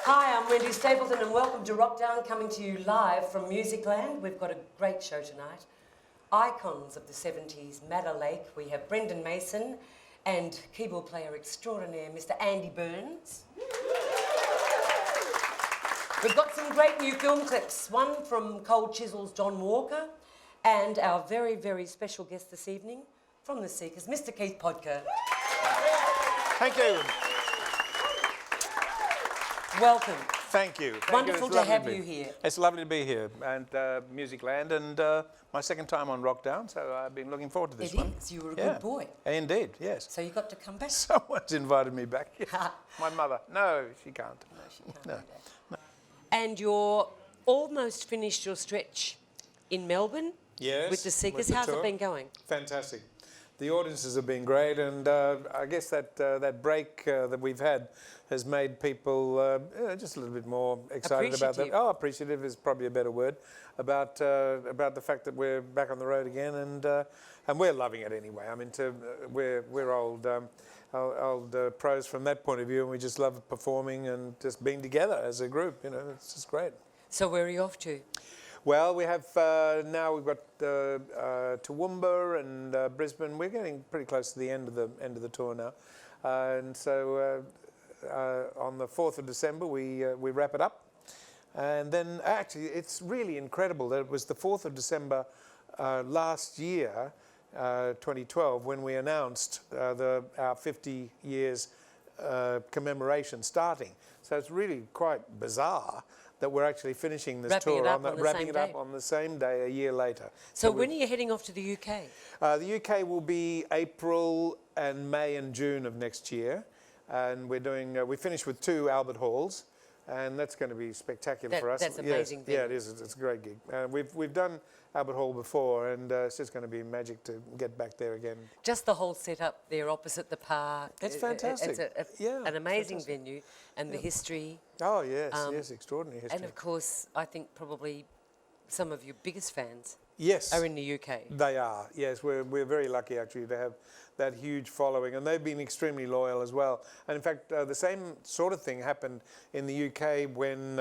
Hi, I'm Wendy Stapleton and welcome to Wrokdown, coming to you live from Musicland. We've got a great show tonight. Icons of the 70s, Madder Lake. We have Brenden Mason and keyboard player extraordinaire, Mr. Andy Burns. We've got some great new film clips, one from Cold Chisel's John Walker and our very, very special guest this evening from The Seekers, Mr. Keith Potger. Thank you. Welcome. Thank you. Wonderful to have you here. It's lovely to be here and Musicland, and my second time on Wrokdown, so I've been looking forward to this one. It is. You were a good boy. Indeed, yes. So you got to come back? Someone's invited me back. Yes. My mother. No, she can't. No, she can't. No. And you're almost finished your stretch in Melbourne. Yes. With the Seekers. With the How's tour. it been going? Fantastic. The audiences have been great, and I guess that break that we've had has made people just a little bit more excited about that. Oh, appreciative is probably a better word, about the fact that we're back on the road again, and we're loving it anyway. I mean, we're old pros from that point of view, and we just love performing and just being together as a group. You know, it's just great. So where are you off to? Well, we have now we've got Toowoomba and Brisbane. We're getting pretty close to the end of the tour now, and so on the 4th of December we wrap it up, and then actually it's really incredible that it was the 4th of December last year, 2012, when we announced our 50 years commemoration starting. So it's really quite bizarre that we're actually finishing this tour, wrapping it up on the same day a year later. So when are you heading off to the UK? The UK will be April and May and June of next year, and we're doing. We finished with 2 Albert Halls, and that's going to be spectacular for us. That's amazing. Yes, yeah, it is. It's a great gig. We've done Albert Hall before, and it's just going to be magic to get back there again. Just the whole setup there opposite the park. It's fantastic. It's an amazing venue, and the history. Oh yes, yes, extraordinary history. And of course, I think probably some of your biggest fans. Yes, are in the UK. They are. Yes, we're very lucky actually to have that huge following, and they've been extremely loyal as well. And in fact, the same sort of thing happened in the UK when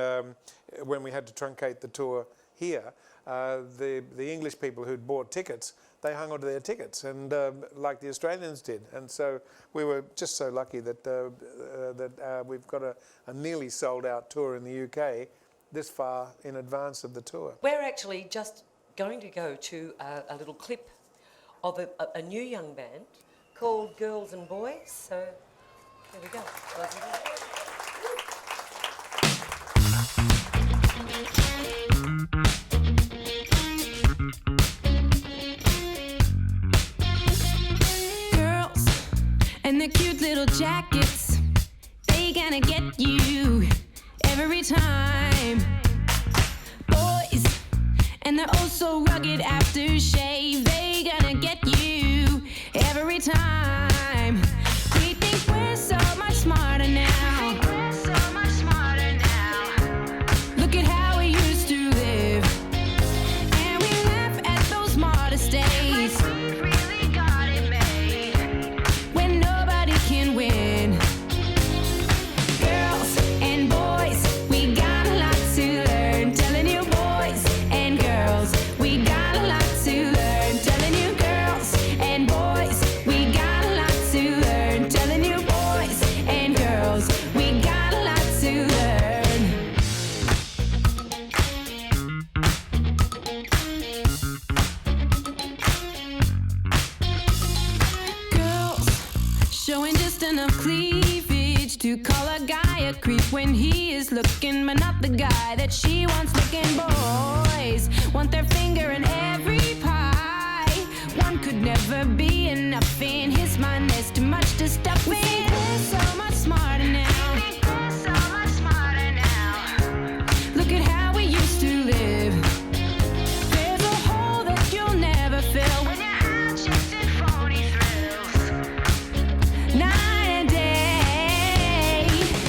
we had to truncate the tour here. The English people who'd bought tickets, they hung onto their tickets, and like the Australians did. And so we were just so lucky that we've got a nearly sold out tour in the UK this far in advance of the tour. We're actually just going to go to a little clip of a new young band called Girls and Boys. So here we go. Girls and their cute little jackets, they gonna get you every time. Boys and they're oh so rugged after shave, they gonna get you every time. We think we're so much smarter now. Look at how we used to live, and we laugh at those modest days when nobody can win. Girls and boys, we got a lot to learn. Telling you boys and girls, we got a lot to learn. Telling you girls and boys, we got a lot to learn. Telling you boys and girls, we got a lot to learn. Girls showing just enough cleavage to call a guy a creep when he is looking, but not the guy that she wants looking. Boys want their finger in every pie. One could never be enough in his mind. There's too much to stuff in. We're so much smarter now. Look at how we used to live. There's a hole that you'll never fill when you're out chasing phony thrills. Night and day.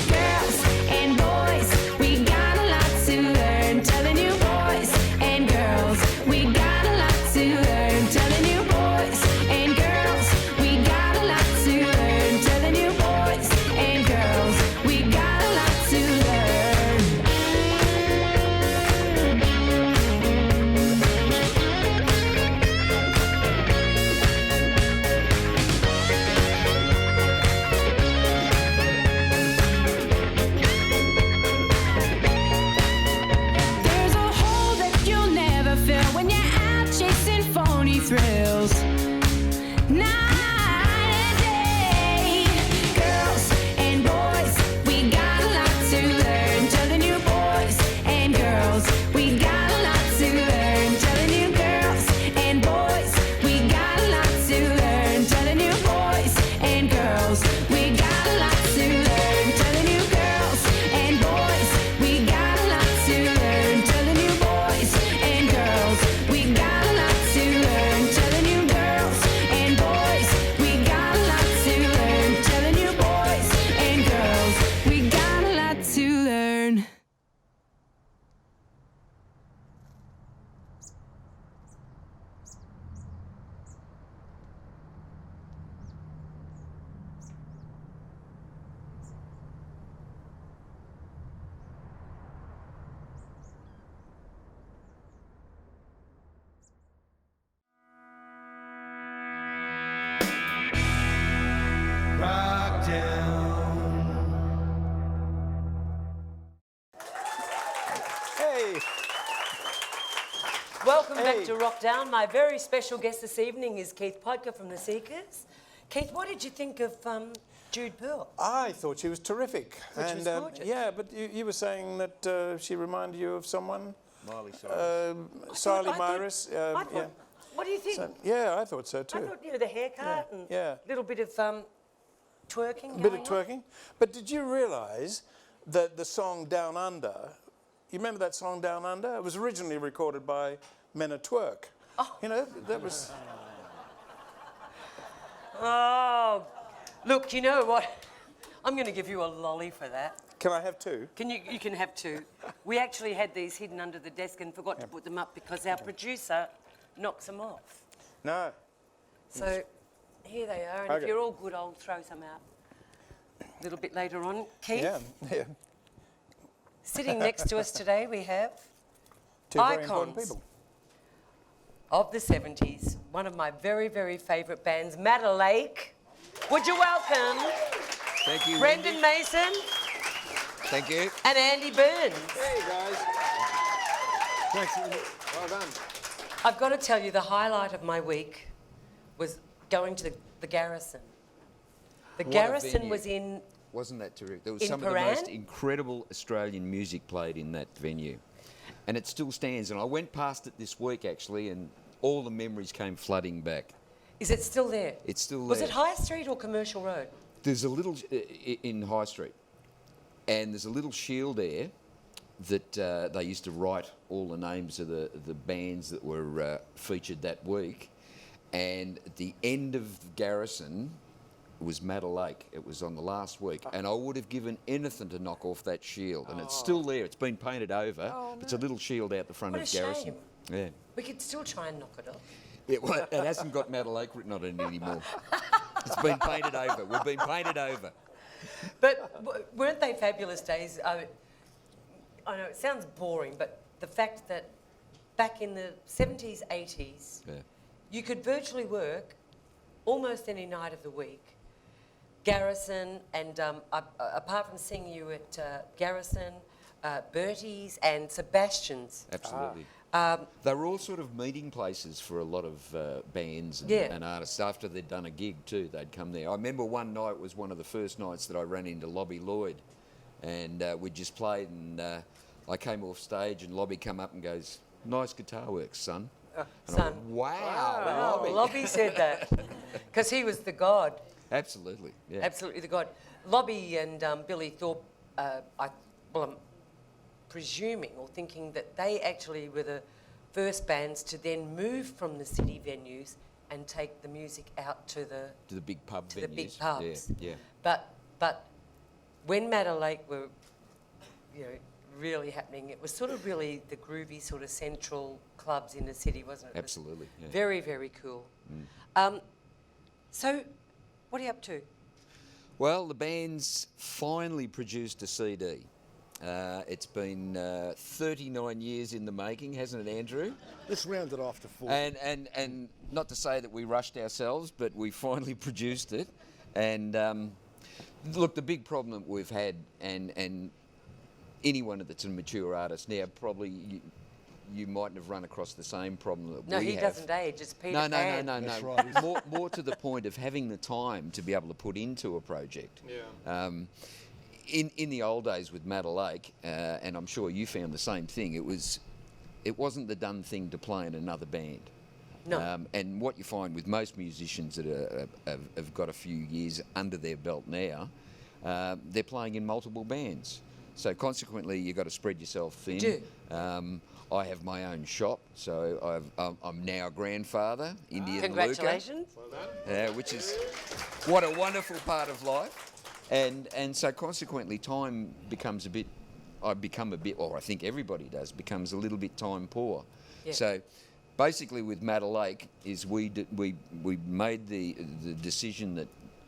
Girls and boys, we got a lot to learn. Telling you boys and girls, we got a lot to learn. Telling you boys and girls, we got a lot to learn. Telling you boys and girls, Hey! Welcome back Hey. to Wrokdown. My very special guest this evening is Keith Potger from The Seekers. Keith, what did you think of Jude Perl? I thought she was terrific. Thought she was gorgeous. Yeah, but you were saying that she reminded you of someone? Miley Cyrus. Siley I thought- Myris. I thought, Yeah. What do you think? So, yeah, I thought so too. I thought, the haircut and yeah. a little bit of twerking A bit of going on. twerking. But did you realise that the song Down Under, you remember that song Down Under? It was originally recorded by Men at Twerk. Oh. You know, that was... Oh, look, you know what? I'm going to give you a lolly for that. Can I have two? You can have two. We actually had these hidden under the desk and forgot to put them up because our producer knocks them off. No. So here they are, and Okay. if you're all good, I'll throw some out a little bit later on. Keith, Yeah. sitting next to us today, we have Two very important icons people. of the 70s, one of my very, very favourite bands, Madder Lake. Would you welcome Thank you, Brenden Wendy. Mason Thank you. and Andy Burns? Hey, guys. Thanks. Well done. I've got to tell you, the highlight of my week was going to the Garrison. The What a Garrison venue. was in... Wasn't that terrific? There was In some of the Paran? most incredible Australian music played in that venue. And it still stands. And I went past it this week, actually, and all the memories came flooding back. Is it still there? It's still Was there. it High Street or Commercial Road? There's a little... in High Street. And there's a little shield there that they used to write all the names of the bands that were featured that week. And at the end of Garrison was Madder Lake. It was on the last week. And I would have given anything to knock off that shield. And it's still there. It's been painted over. Oh, It's a little shield out the front What of a Garrison. shame. Yeah. We could still try and knock it off. It hasn't got Madder Lake written on it anymore. It's been painted over. We've been painted over. But weren't they fabulous days? I know it sounds boring, but the fact that back in the 70s, 80s, Yeah. you could virtually work almost any night of the week. Garrison, and apart from seeing you at Garrison, Bertie's and Sebastian's. Absolutely. They were all sort of meeting places for a lot of bands and, Yeah. and artists. After they'd done a gig too, they'd come there. I remember one night was one of the first nights that I ran into Lobby Lloyd, and we just played, and I came off stage, and Lobby come up and goes, "Nice guitar work, son." And I Son. went, wow, Wow, Lobby. Lobby said that because he was the god. Absolutely, yeah. Absolutely the god. Lobby and Billy Thorpe, I'm presuming or thinking that they actually were the first bands to then move from the city venues and take the music out to the To the big pub to venues. the big pubs. Yeah, yeah. But when Madder Lake were, really happening, it was sort of really the groovy sort of central clubs in the city, wasn't it? It was Absolutely, yeah. Very, very cool. So, what are you up to? Well, the band's finally produced a CD. It's been 39 years in the making, hasn't it, Andrew? Let's round it off to 40. And not to say that we rushed ourselves, but we finally produced it. And look, the big problem that we've had, and anyone that's a mature artist now, probably you mightn't have run across the same problem that No, we he have. doesn't age. It's Peter No. That's right. More to the point of having the time to be able to put into a project. Yeah. In the old days with Madder Lake, and I'm sure you found the same thing, it wasn't the done thing to play in another band. No. And what you find with most musicians that have got a few years under their belt now, they're playing in multiple bands. So consequently, you've got to spread yourself thin. You do. I have my own shop, so I'm now a grandfather, Indian Luca. Congratulations. Which is what a wonderful part of life. And so consequently, time becomes I think everybody does, becomes a little bit time poor. Yeah. So basically with Madder Lake is we made the decision that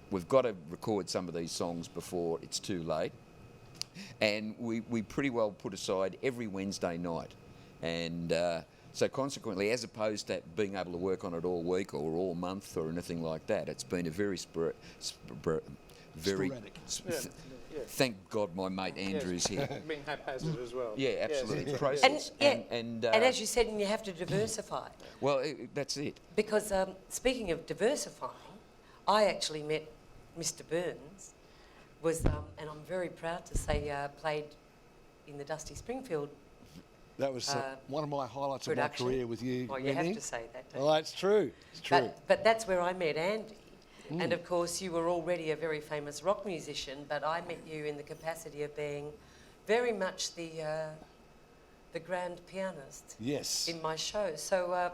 we've got to record some of these songs before it's too late. And we pretty well put aside every Wednesday night. And so consequently, as opposed to being able to work on it all week or all month or anything like that, it's been a very Sporadic. Thank God my mate Andrew's here. Being haphazard as well. Yeah, absolutely. It's And, process. and as you said, and you have to diversify. Well, that's it. Because speaking of diversifying, I actually met Mr. Burns, and I'm very proud to say played in the Dusty Springfield. That was one of my highlights of my production. career with you. Oh, you have Rennie. to say that, don't you? Oh, it's true. It's true. But that's where I met Andy. And of course, you were already a very famous rock musician, but I met you in the capacity of being very much the grand pianist Yes. in my show. So,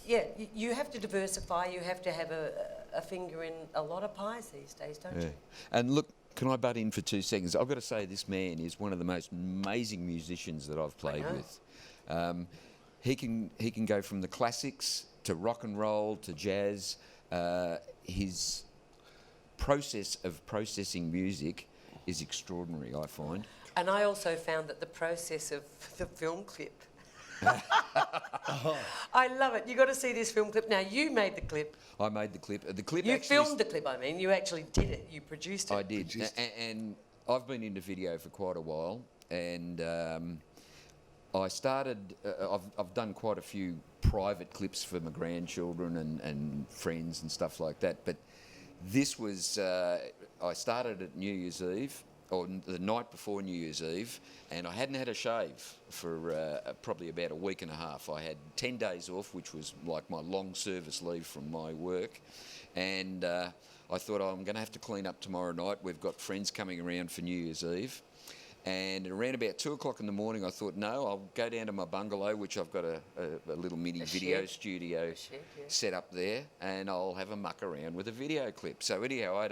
you have to diversify. You have to have a finger in a lot of pies these days, don't you? And look, can I butt in for 2 seconds? I've got to say this man is one of the most amazing musicians that I've played with. He can go from the classics to rock and roll to jazz. His process of processing music is extraordinary, I find. And I also found that the process of the film clip. I love it. You got to see this film clip. Now, you made the clip. I made the clip. The clip You actually filmed the clip, I mean. You actually did it. You produced it. I did, and I've been into video for quite a while, and I started. I've done quite a few private clips for my grandchildren and friends and stuff like that. But this was I started at New Year's Eve, or the night before New Year's Eve, and I hadn't had a shave for probably about a week and a half. I had 10 days off, which was like my long service leave from my work, and I thought, I'm going to have to clean up tomorrow night. We've got friends coming around for New Year's Eve. And around about 2 o'clock in the morning, I thought, no, I'll go down to my bungalow, which I've got a little mini video studio set up there, and I'll have a muck around with a video clip. So anyhow,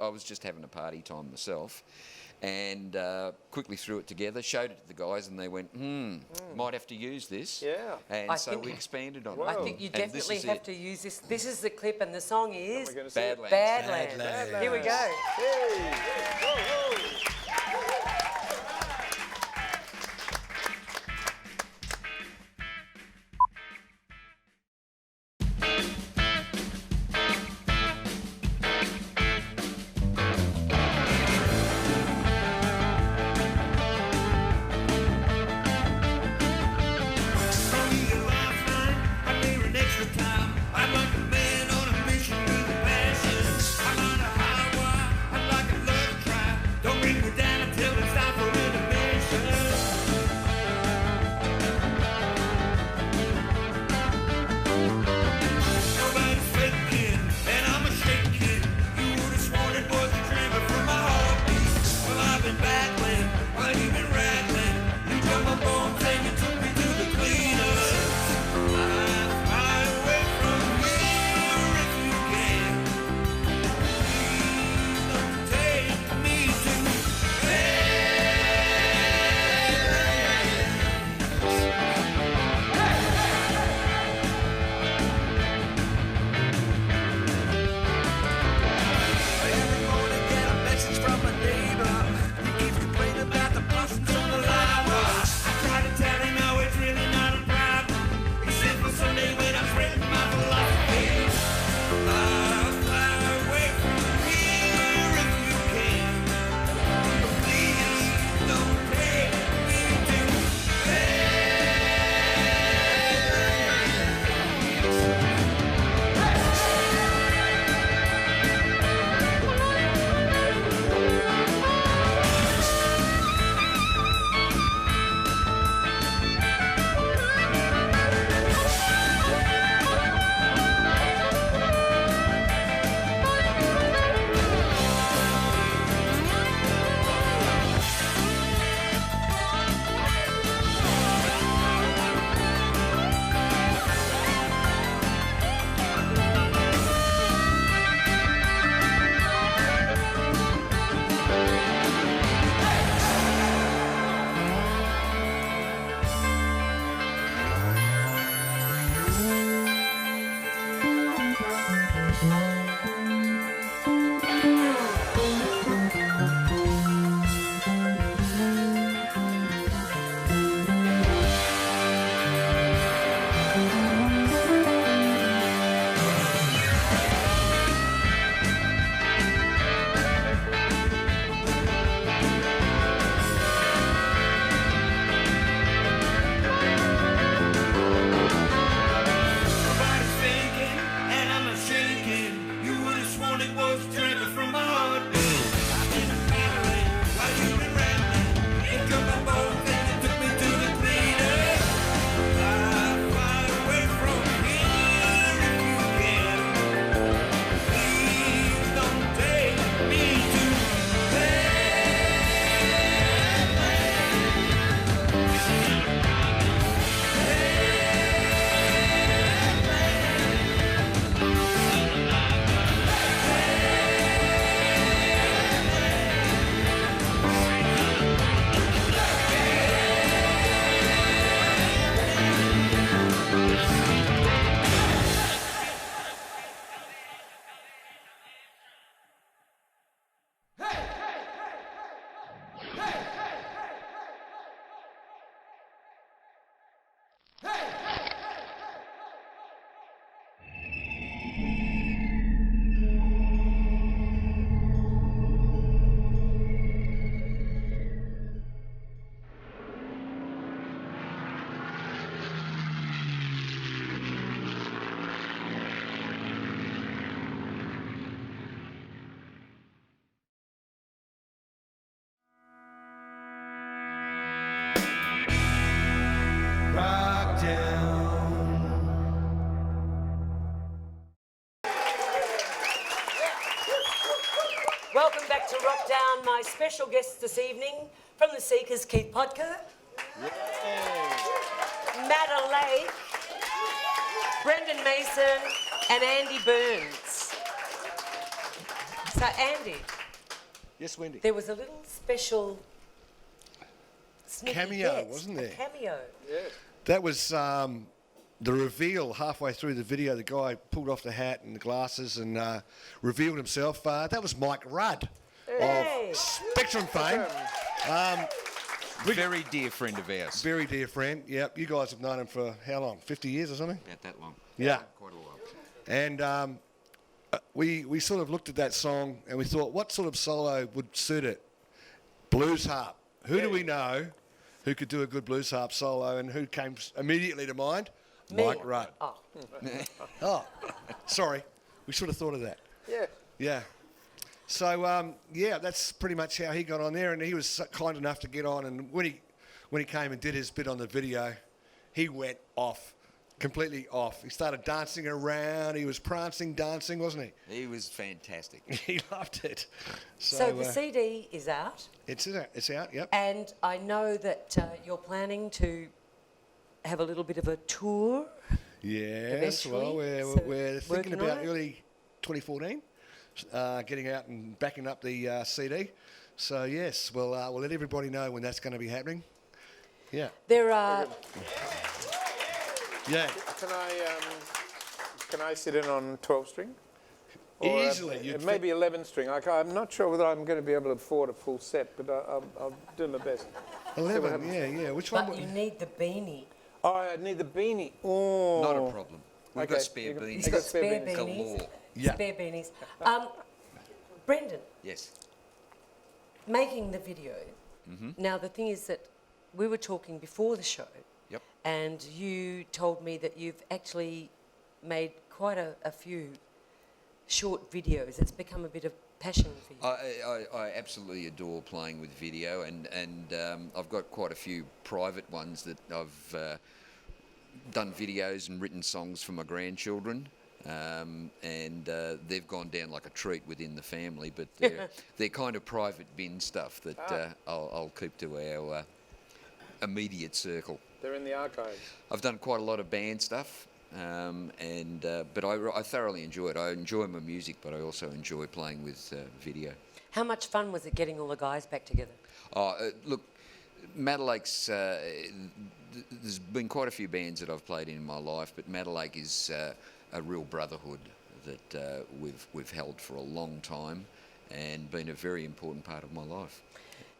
I was just having a party time myself, and quickly threw it together, showed it to the guys, and they went, might have to use this. Yeah. And so we expanded on it. I think you And this definitely is have it. to use this. This is the clip, and the song is We're going to see it. Badlands. Badlands. Here we go. Hey! Whoa, whoa! Don't my special guests this evening from the Seekers, Keith Potger, Madda Lake, Brenden Mason, and Andy Burns. So, Andy, Yes, Wendy. there was a little special sneaky Cameo, guest, wasn't there? A cameo. That was the reveal halfway through the video. The guy pulled off the hat and the glasses and revealed himself. That was Mike Rudd Hey. of Spectrum fame. Very dear friend of ours. Very dear friend. Yep, you guys have known him for how long? 50 years or something? About that long. Yeah. Quite a while. And we sort of looked at that song and we thought, what sort of solo would suit it? Blues harp. Who do we know who could do a good blues harp solo, and who came immediately to mind? Me. Mike Rudd. Oh. Oh, sorry. We should have thought of that. Yeah. Yeah. So, yeah, that's pretty much how he got on there, and he was kind enough to get on, and when he came and did his bit on the video, he went off, completely off. He started dancing around. He was prancing, dancing, wasn't he? He was fantastic. He loved it. So the CD is out, It's out, yep. and I know that you're planning to have a little bit of a tour. Yes, well, eventually, so we're thinking working on about it? early 2014, getting out and backing up the CD. So, yes, we'll let everybody know when that's going to be happening. Yeah. There are. Yeah. Can I sit in on 12 string? Easily. It may be 11 string. I'm not sure whether I'm going to be able to afford a full set, but I'll do my best. 11, yeah. Which one? But you need the beanie. Oh, I need the beanie. Oh. Not a problem. We've Okay. got spare You got- beans. He's got spare spare beanies. beanies. Galore. Yeah. Spare beanies. Brenden, Yes. making the video. Now, the thing is that we were talking before the show, Yep. and you told me that you've actually made quite a few short videos. It's become a bit of passion for you. I absolutely adore playing with video, and I've got quite a few private ones that I've done videos and written songs for my grandchildren, and they've gone down like a treat within the family. But they're kind of private bin stuff that I'll keep to our immediate circle. They're in the archives. I've done quite a lot of band stuff. But I thoroughly enjoy it. I enjoy my music, but I also enjoy playing with video. How much fun was it getting all the guys back together? Look, Madda Lake's, there's been quite a few bands that I've played in my life, but Madda Lake is a real brotherhood that we've held for a long time and been a very important part of my life.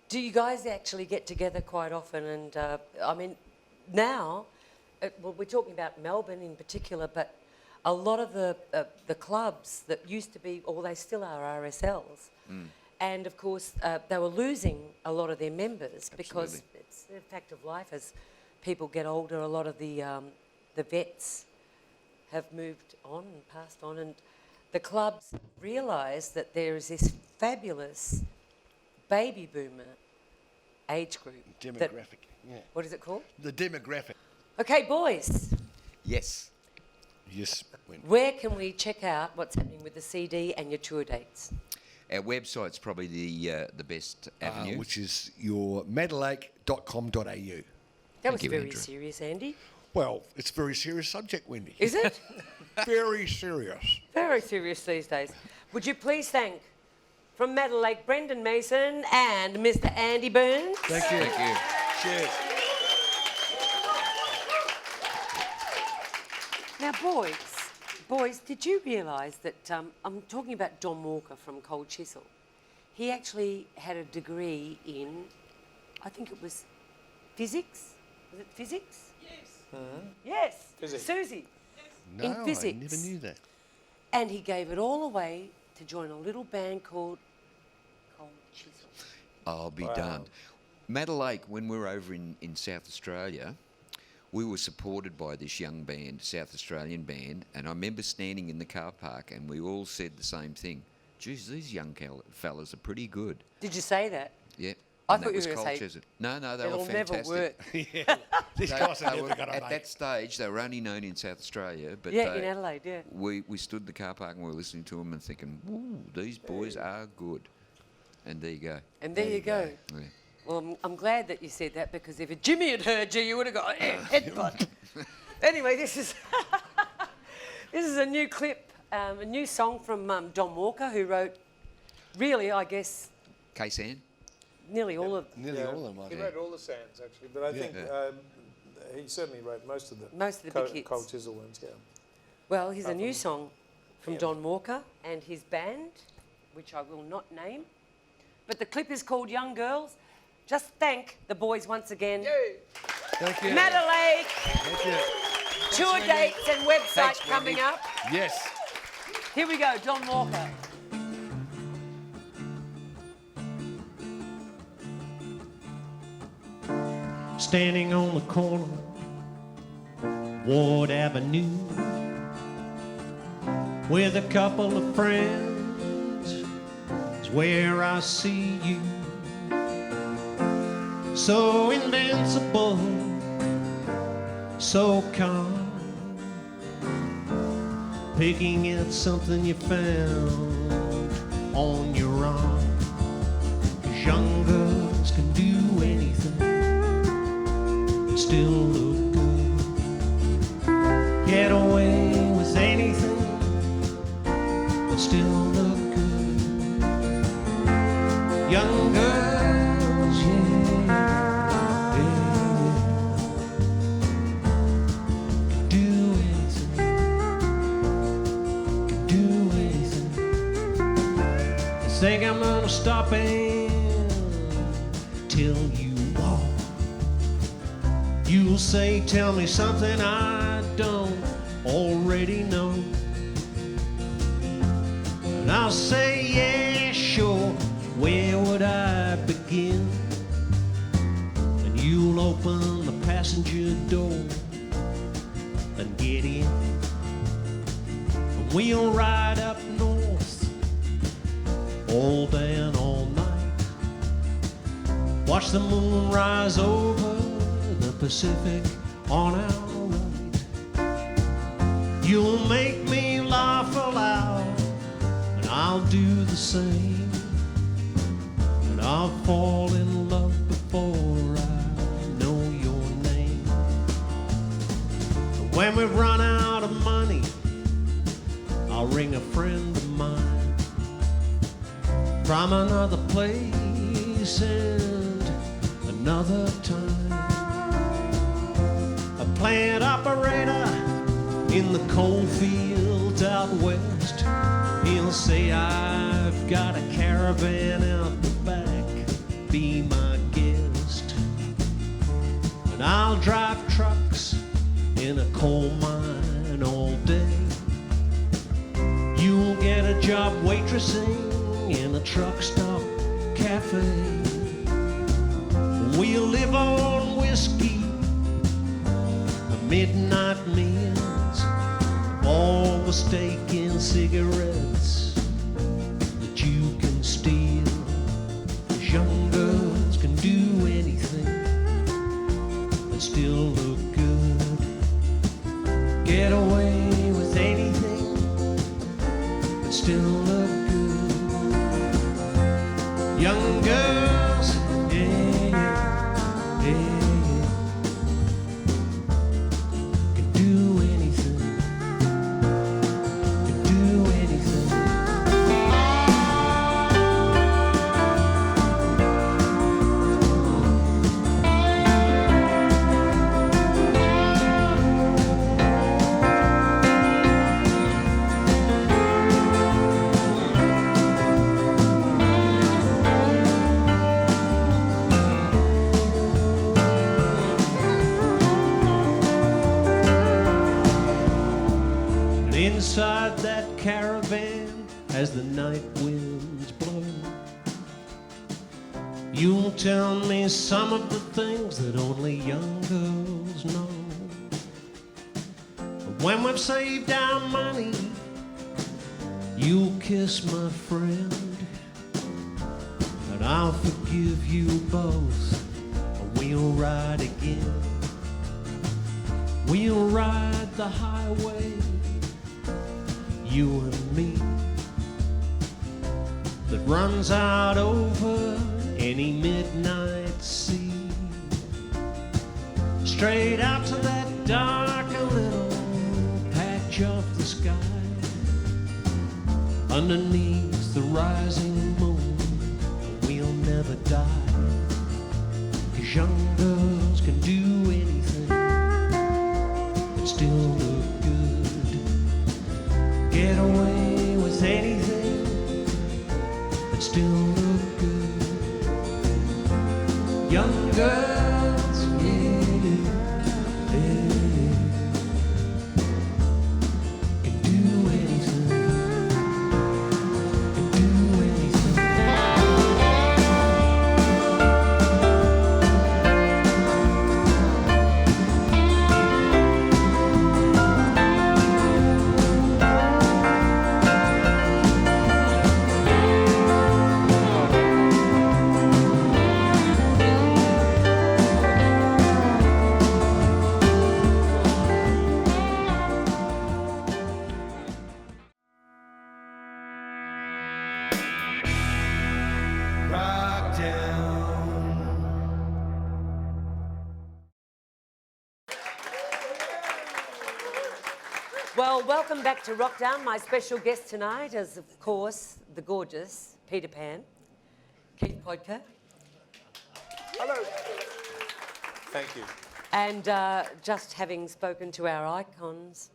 Do you guys actually get together quite often? And I mean, now, well, we're talking about Melbourne in particular, but a lot of the clubs that used to be, or they still are, RSLs, and of course they were losing a lot of their members because it's a fact of life. As people get older, a lot of the vets have moved on and passed on, and the clubs realise that there is this fabulous baby boomer age group. that- Demographic, yeah. what is it called? The demographic. Okay, boys, Yes. Yes. Wendy. where can we check out what's happening with the CD and your tour dates? Our website's probably the best avenue. Which is your maddalake.com.au. That was you, very Andrew. serious, Andy. Well, it's a very serious subject, Wendy. Is it? Very serious. Very serious these days. Would you please thank, from Madda Lake, Brenden Mason and Mr. Andy Burns? Thank you. Thank you. Cheers. Now, boys, did you realise that, I'm talking about Don Walker from Cold Chisel. He actually had a degree in, I think it was physics? Was it physics? Yes. Yes. Physics. Soozie. No, In physics. I never knew that. And he gave it all away to join a little band called Cold Chisel. I'll be done. Madda Lake, when we were over in South Australia, we were supported by this young band, South Australian band, and I remember standing in the car park and we all said the same thing. Geez, these young fellas are pretty good. Did you say that? Yeah. I And thought that you was were gonna say, Colchester. No, they were It'll fantastic. never work. These They- guys are they never were- going to at make that it. stage, they were only known in South Australia, but Yeah, in Adelaide, yeah. we stood in the car park and we were listening to them and thinking, "Ooh, these boys are good." And there you go. And there you go. Yeah. Well, I'm glad that you said that, because if Jimmy had heard you, you would have got a headbutt. Anyway, this is a new clip, a new song from Don Walker, who wrote, really, I guess, K-San? nearly all of Nearly all of them, I He think. wrote all the sounds, actually, but I think he certainly wrote most of the big hits. Cold Chisel ones, yeah. Well, here's a new song from Don Walker and his band, which I will not name. But the clip is called Young Girls. Just thank the boys once again. Yay! Thank you. Madder Lake, Thank you. tour dates and website Thanks, coming Wendy. up. Yes. Here we go, Don Walker. Standing on the corner, Ward Avenue, with a couple of friends, is where I see you. So invincible, so calm, picking at something you found on your arm. 'Cause young girls can do anything, still look good, get away with anything, but still look good. Young girls, yeah, yeah, can do anything, can do anything. I think I'm gonna stop till you walk. You'll say, tell me something I don't already know. And I'll say, yeah, sure, where would I begin? And you'll open the passenger door and get in. And we'll ride up north all day and all night. Watch the moon rise over the Pacific on our right. You'll make me laugh aloud, and I'll do the same. And I'll fall in love before I know your name. And when we've run out of money, I'll ring a friend of mine from another place and another time. A plant operator in the coal fields out west, he'll say, I've got a caravan out the back, be my guest. And I'll drive trucks in a coal mine all day. You'll get a job waitressing in a truck stop cafe. We'll live on whiskey, midnight meals, all the steak and cigarettes that you can steal. 'Cause young girls can do anything and still look good, get away with anything but still look good. Young girls, yeah, yeah, yeah. Inside that caravan as the night winds blow, you'll tell me some of the things that only young girls know. But when we've saved our money, you'll kiss my friend, and I'll forgive you both, and we'll ride again. We'll ride the highway, you and me. that runs out over any midnight sea. Straight out to that dark little patch of the sky, underneath the rising moon. We'll never die, 'cause young girls can do anything but still look good. Get away with anything but still look good. Young girls, yeah, yeah, can do anything, can do anything. Well, welcome back to Wrokdown. My special guest tonight is, of course, the gorgeous Peter Pan, Keith Potger. Hello. Thank you. And just having spoken to our icons,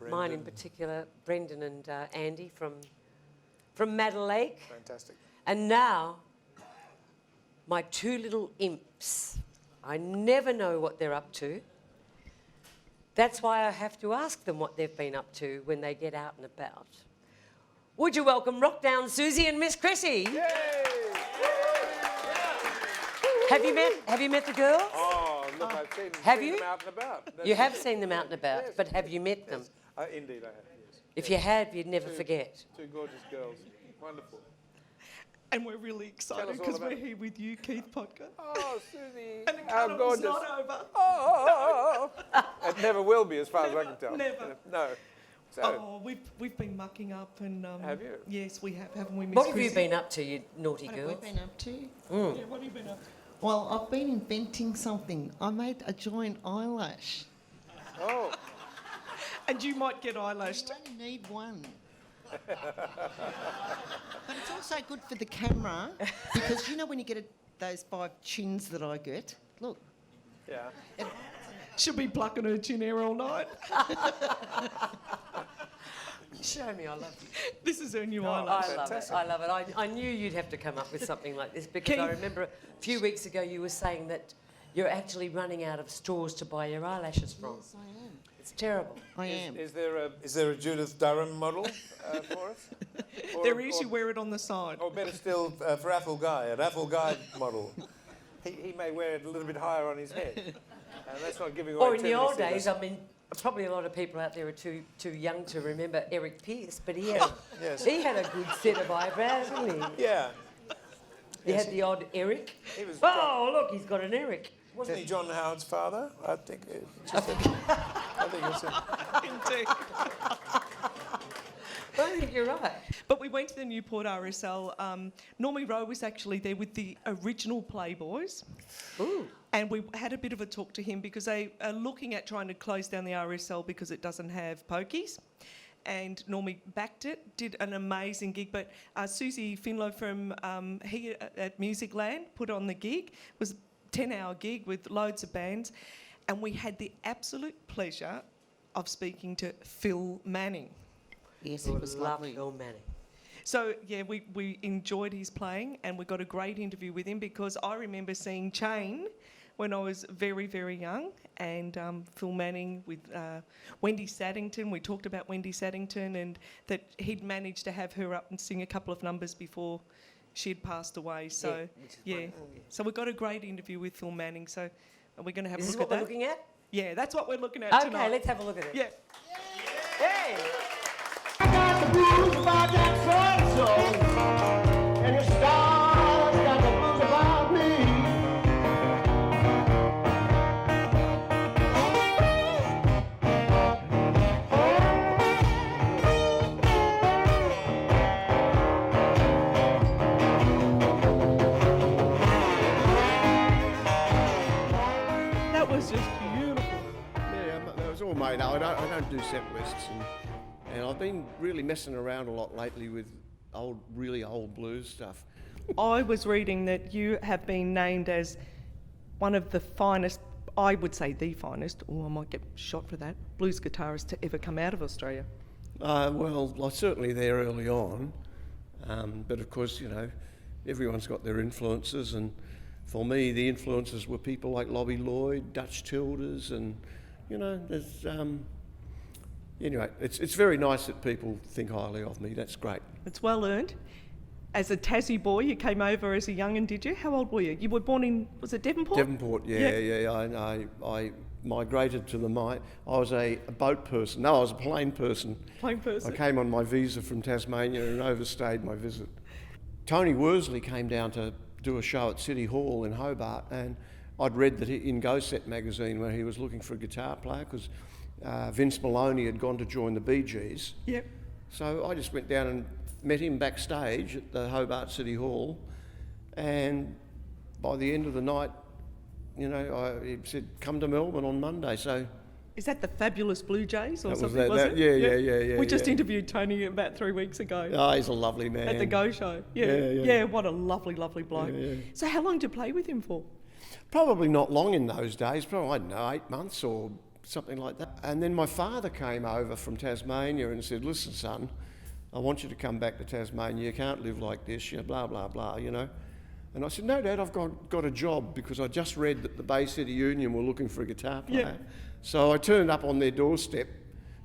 mine in particular, Brenden and Andy from Madder Lake. Fantastic. And now, my two little imps. I never know what they're up to. That's why I have to ask them what they've been up to when they get out and about. Would you welcome Wrokdown Soozie and Miss Chrissy? Yay! Have you met the girls? Oh, look, I've seen, Have seen you? them out and about. That's You have seen them out and about, Yes. but have you met them? yes. Indeed, I have, yes. If you had, you'd never forget. Two gorgeous girls. Wonderful. And we're really Tell excited us all because about we're it. here with you, Keith Potger. Oh, Susie. And the How carnival's gorgeous. not over. Oh, it never will be, as far as I can tell. Never. No. So, Oh, we've been mucking up and have you? yes, we have, haven't we, Miss What have you Chrissy? been up to, you naughty What have we girls? been up to? Yeah, what have you been up to? Well, I've been inventing something. I made a giant eyelash. Oh, And you might get eyelashed. You only need one. But it's also good for the camera because you know when you get those 5 chins that I get? Look. yeah. She'll be plucking her chin hair all night. Show me, I love you. This is her new I eyelash. love it, Fantastic. I love it. I knew you'd have to come up with something like this because I remember a few weeks ago you were saying that you're actually running out of stores to buy your eyelashes from. Yes, I am. It's terrible. I am. Is there a Judith Durham model for us? Or There is, you wear it on the side. Or better still, for Athel Guy, an Athel Guy model. He may wear it a little bit higher on his head. And that's not giving away Or in too the many old days, secrets. I mean, probably a lot of people out there are too young to remember Eric Pearce, but he had, Yes. he had a good set of eyebrows, didn't he? Yeah. He had the odd Eric. He was Oh, look, he's got an Eric. Wasn't he John Howard's father? I think it's Indeed. I think you're right. But we went to the Newport RSL. Normie Rowe was actually there with the original Playboys. Ooh. And we had a bit of a talk to him because they are looking at trying to close down the RSL because it doesn't have pokies. And Normie backed it, did an amazing gig. But Susie Finlow from here at Musicland put on the gig. It was a 10-hour gig with loads of bands. And we had the absolute pleasure of speaking to Phil Manning. Yes, it was Love lovely. Phil Manning. So, yeah, we enjoyed his playing and we got a great interview with him because I remember seeing Chain when I was very, very young and Phil Manning with Wendy Saddington. We talked about Wendy Saddington and that he'd managed to have her up and sing a couple of numbers before she had passed away. So, which is yeah. wonderful. So we got a great interview with Phil Manning. So are we going to have Is a this look what at we're that? looking at? Yeah, that's what we're looking at Okay, tonight. let's have a look at it. Yeah. Hey! was just beautiful. Yeah, that was all made up. I don't do set lists, and I've been really messing around a lot lately with really old blues stuff. I was reading that you have been named as one of the finest, I would say the finest, or I might get shot for that, blues guitarist to ever come out of Australia. Well, I was certainly there early on, but of course, everyone's got their influences, and for me, the influences were people like Lobby Lloyd, Dutch Tilders, and there's anyway, it's very nice that people think highly of me. That's great. It's well earned. As a Tassie boy, you came over as a young'un, did you? How old were you? You were born in, was it Devonport? Devonport, yeah. I migrated to I was a boat person. No, I was a plane person. Plane person. I came on my visa from Tasmania and overstayed my visit. Tony Worsley came down to do a show at City Hall in Hobart, and I'd read that in Go Set magazine where he was looking for a guitar player because Vince Maloney had gone to join the Bee Gees. Yep. So I just went down and met him backstage at the Hobart City Hall, and by the end of the night, he said, come to Melbourne on Monday. So is that the Fabulous Blue Jays or that something, was it? Yeah. We just interviewed Tony about 3 weeks ago. Oh, he's a lovely man. At the Go Show. Yeah, what a lovely, lovely bloke. Yeah. So how long did you play with him for? Probably not long in those days, probably, I don't know, 8 months or something like that. And then my father came over from Tasmania and said, listen, son, I want you to come back to Tasmania. You can't live like this, blah, blah, blah, And I said, no, Dad, I've got a job because I just read that the Bay City Union were looking for a guitar player. Yeah. So I turned up on their doorstep.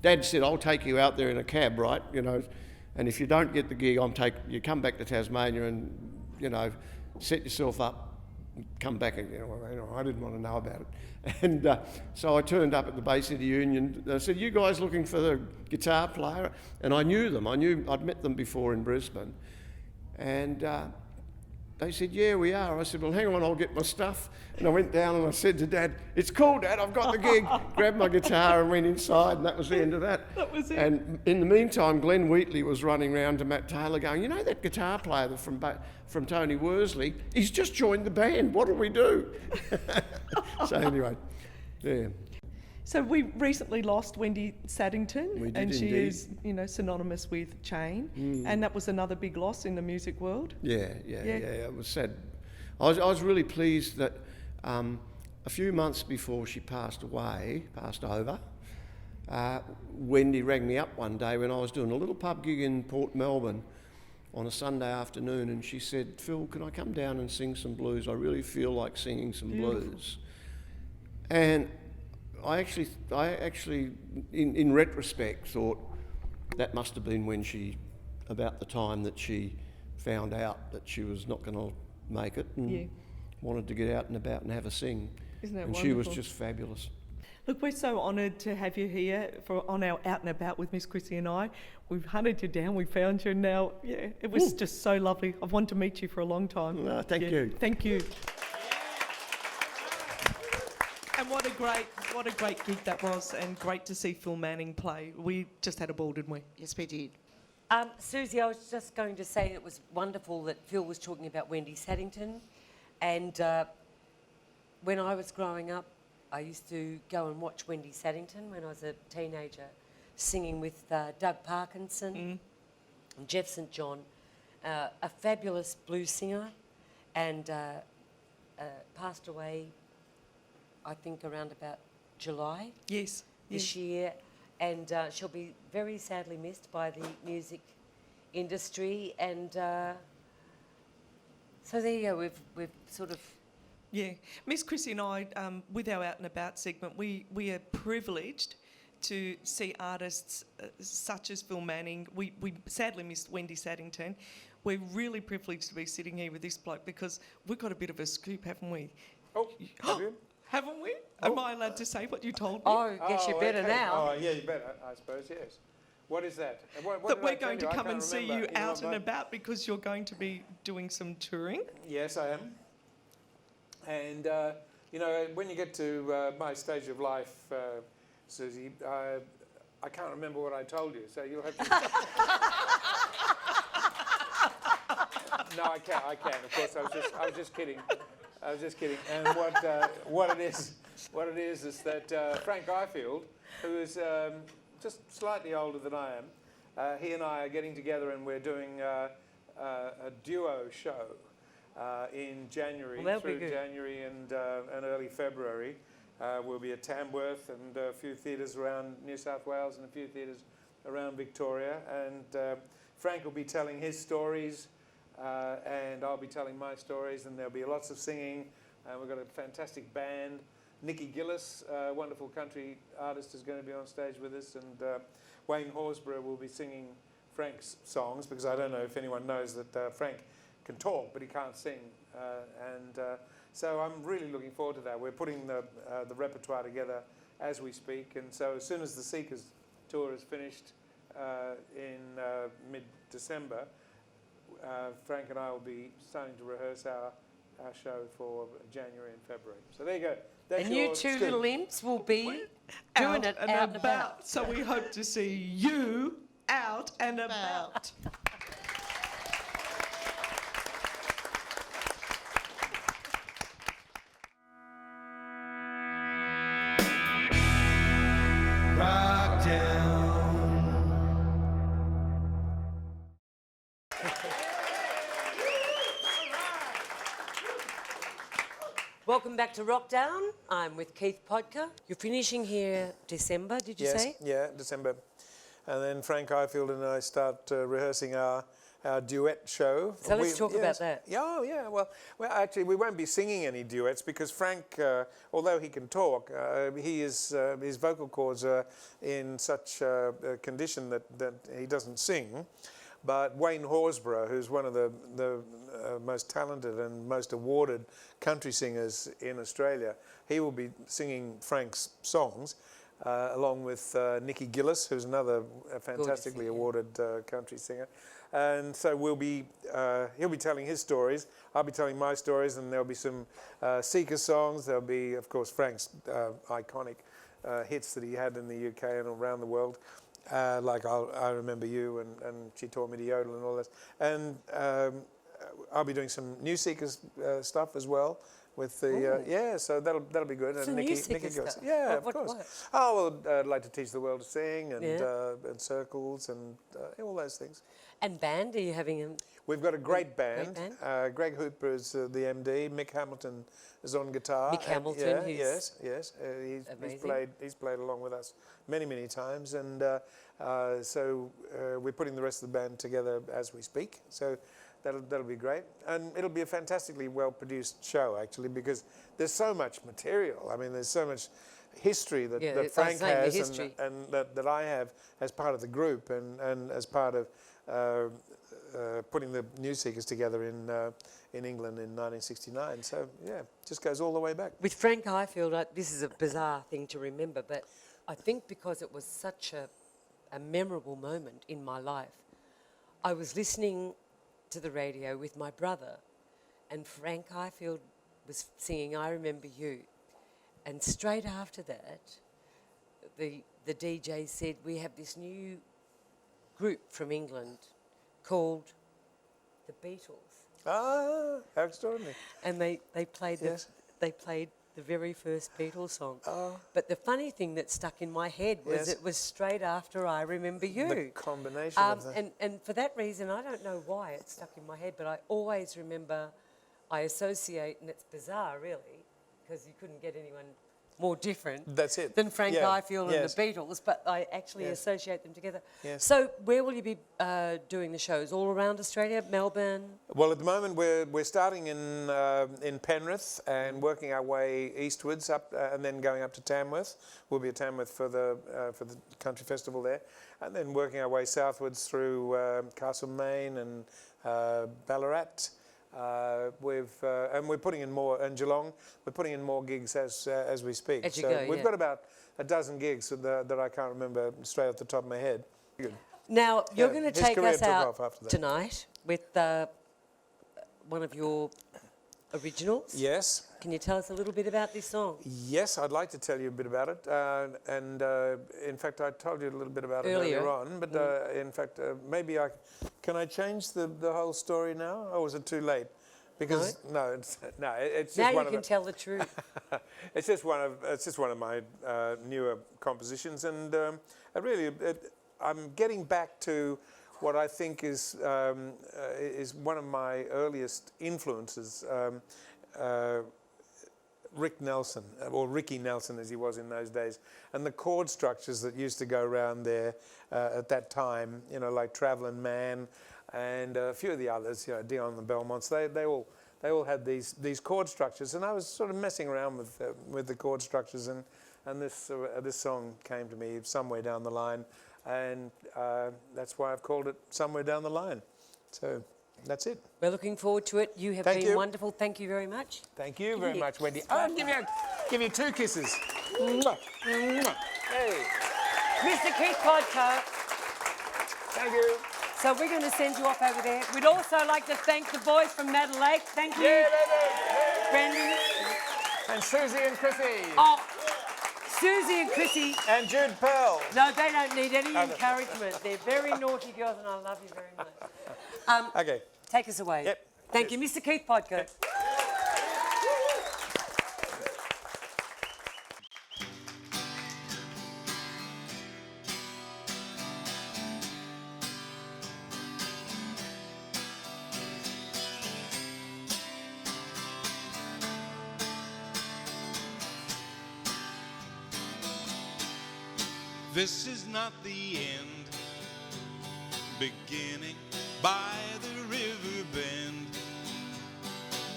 Dad said, I'll take you out there in a cab, right? And if you don't get the gig, you come back to Tasmania and, set yourself up, come back and, I didn't want to know about it. And so I turned up at the Bay City Union. I said, you guys looking for the guitar player? And I knew them. I'd met them before in Brisbane. And they said, yeah, we are. I said, well, hang on, I'll get my stuff. And I went down and I said to Dad, it's cool, Dad, I've got the gig. Grabbed my guitar and went inside, and that was the end of that. That was it. And in the meantime, Glenn Wheatley was running around to Matt Taylor going, that guitar player from Tony Worsley, he's just joined the band. What do we do? So anyway, yeah. So we recently lost Wendy Saddington, We did and she indeed. is, synonymous with Chain, and that was another big loss in the music world. Yeah, it was sad. I was really pleased that a few months before she passed over, Wendy rang me up one day when I was doing a little pub gig in Port Melbourne on a Sunday afternoon, and she said, Phil, can I come down and sing some blues? I really feel like singing some blues. And I actually, in retrospect, thought that must have been about the time that she found out that she was not going to make it and wanted to get out and about and have a sing. Isn't that and wonderful? she was just fabulous. Look, we're so honoured to have you here on our Out and About with Miss Chrissy and I. We've hunted you down, we found you, and now, it was just so lovely. I've wanted to meet you for a long time. Thank you. Thank you. And what a great gig that was, and great to see Phil Manning play. We just had a ball, didn't we? Yes, we did. Soozie, I was just going to say it was wonderful that Phil was talking about Wendy Saddington. And when I was growing up, I used to go and watch Wendy Saddington when I was a teenager, singing with Doug Parkinson and Jeff St. John, a fabulous blues singer, and passed away, I think, around about July this year. And she'll be very sadly missed by the music industry. And so there you go, we've sort of... Yeah. Miss Chrissy and I, with our Out and About segment, we are privileged to see artists such as Phil Manning. We sadly missed Wendy Saddington. We're really privileged to be sitting here with this bloke because we've got a bit of a scoop, haven't we? Oh, have you? Haven't we? Am I allowed to say what you told me? Oh, guess you better now. Oh, yeah, you better, I suppose, yes. What is that? What that did we're I tell going to you? I come can't and see remember. you out and about because you're going to be doing some touring. Yes, I am. And, when you get to my stage of life, Soozie, I can't remember what I told you, so you'll have to... No, I can, of course, I was just kidding. I was just kidding. And what it is that Frank Ifield, who is just slightly older than I am, he and I are getting together and we're doing a duo show in January, Well, through January and early February. We'll be at Tamworth and a few theatres around New South Wales and a few theatres around Victoria. And Frank will be telling his stories and I'll be telling my stories, and there'll be lots of singing. We've got a fantastic band. Nikki Gillis, a wonderful country artist, is going to be on stage with us, and Wayne Horsburgh will be singing Frank's songs, because I don't know if anyone knows that Frank can talk, but he can't sing. So I'm really looking forward to that. We're putting the repertoire together as we speak, and so as soon as the Seekers tour is finished in mid-December, Frank and I will be starting to rehearse our show for January and February. So there you go. That's And you your two scoop. little imps will be doing it out and about. So we hope to see you out and about. Wrokdown. Welcome back to Wrokdown. I'm with Keith Potger. You're finishing here December, did you say? Yeah, December. And then Frank Ifield and I start rehearsing our duet show. So let's talk about that. Yeah, oh, yeah. Well, actually, we won't be singing any duets because Frank, although he can talk, his vocal cords are in such a condition that he doesn't sing. But Wayne Horsburgh, who's one of the most talented and most awarded country singers in Australia, he will be singing Frank's songs, along with Nikki Gillis, who's another fantastically awarded country singer. And so he'll be telling his stories, I'll be telling my stories, and there'll be some Seeker songs. There'll be, of course, Frank's iconic hits that he had in the UK and around the world. Like I Remember You and She Taught Me to Yodel and all this. And I'll be doing some new Seekers stuff as well with the so that'll be good. Some and new Seekers goes, stuff? yeah, What- of course. what? Oh well, I'd like to teach the world to sing and Yeah. and circles and all those things. And band, are you having a... We've got a great band. band. Greg Hooper is the MD. Mick Hamilton is on guitar. Mick Hamilton, who's yes. He's amazing. He's played along with us many times, and so we're putting the rest of the band together as we speak. So that'll be great, and it'll be a fantastically well-produced show actually, because there's so much material. I mean, there's so much history that Yeah, I was Frank saying the has history. and that I have as part of the group and as part of putting the New Seekers together in England in 1969. So yeah, just goes all the way back. With Frank Ifield, this is a bizarre thing to remember, but I think because it was such a memorable moment in my life, I was listening to the radio with my brother, and Frank Ifield was singing I Remember You. And straight after that, the DJ said, we have this new group from England called the Beatles. Ah, how extraordinary. And they played Yes. they played the very first Beatles song. Oh. But the funny thing that stuck in my head was Yes. it was straight after I Remember You. The combination of that. And for that reason, I don't know why it stuck in my head, but I always remember, I associate, and it's bizarre really, because you couldn't get anyone more different That's it. than Frank Yeah. Ifield and Yes. the Beatles, but I actually Yes. associate them together. Yes. So where will you be doing the shows? All around Australia? Melbourne? Well, at the moment we're starting in Penrith and working our way eastwards up and then going up to Tamworth. We'll be at Tamworth for the country festival there, and then working our way southwards through Castlemaine and Ballarat. And we're putting in more, and Geelong. We're putting in more gigs as we speak. As you so go, we've yeah. got about a dozen gigs that I can't remember straight off the top of my head. Good. Now, you're Yeah, going to his take career us took out off after that. tonight with one of your originals. Yes. Can you tell us a little bit about this song? Yes, I'd like to tell you a bit about it. In fact, I told you a little bit about it Earlier. earlier on. But in fact, maybe can I change the whole story now, or is it too late? Because it's just Now you one can of tell the truth. it's just one of my newer compositions, and I'm getting back to what I think is one of my earliest influences. Rick Nelson, or Ricky Nelson as he was in those days, and the chord structures that used to go around there at that time, like Travelin' Man and a few of the others, Dion and the Belmonts, they all had these chord structures, and I was sort of messing around with the chord structures, and this song came to me somewhere down the line, and that's why I've called it Somewhere Down the Line. So that's it. We're looking forward to it. You have Thank been you. wonderful. Thank you very much. Thank you Give very me a much, Wendy. kiss. Oh, give you 2 kisses. Mwah. Mwah. Hey, Mr. Keith Potger. thank you. So we're going to send you off over there. We'd also like to thank the boys from Madder Lake. Thank you, Yeah, Brenden. and Soozie and Chrissy. Oh, Soozie and Chrissy. And Jude Perl. No, they don't need any no. encouragement. They're very naughty girls, and I love you very much. Okay. Take us away. Yep. Thank you, Mr. Keith Potger. This is not the end, beginning by the river bend.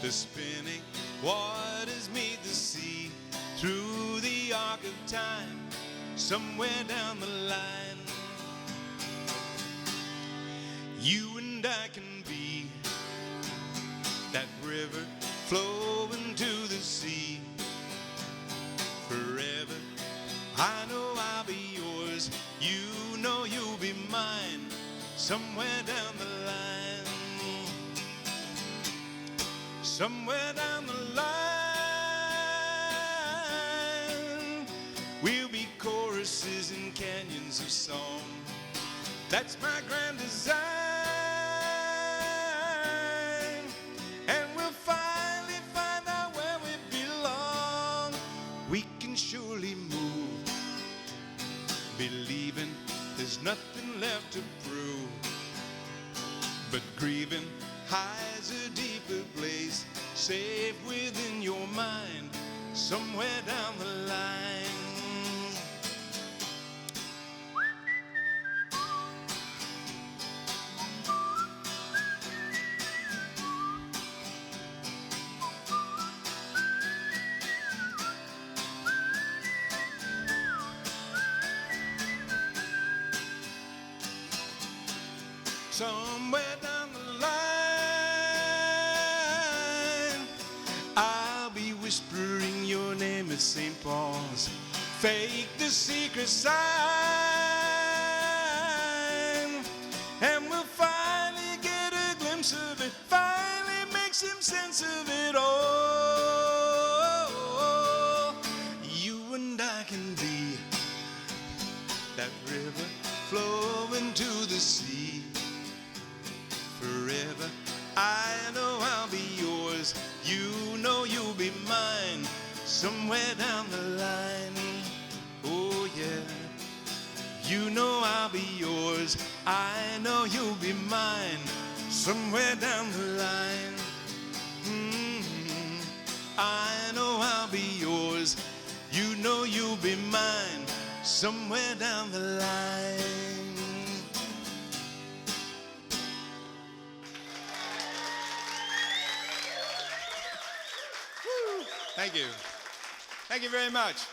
The spinning waters meet the sea through the arc of time, somewhere down the line. You and I can be that river flowing to the sea forever. I know I'll be yours, you know you'll be mine, somewhere down the line. Somewhere down the line, we'll be choruses in canyons of song. That's my grand design. And we'll finally find out where we belong. We can surely move, believing there's nothing left to prove. But grieving hides a deeper place, safe within your mind, somewhere down the line. Somewhere down the line, I'll be whispering your name at St. Paul's. Fake the secret sign, and we'll finally get a glimpse of it. Finally make some sense of it all. You and I can be that river flowing to the sea. Forever, I know I'll be yours, you know you'll be mine, somewhere down the line. Oh yeah, you know I'll be yours, I know you'll be mine, somewhere down the line. I know I'll be yours, you know you'll be mine, somewhere down the line. Thank you. Thank you very much.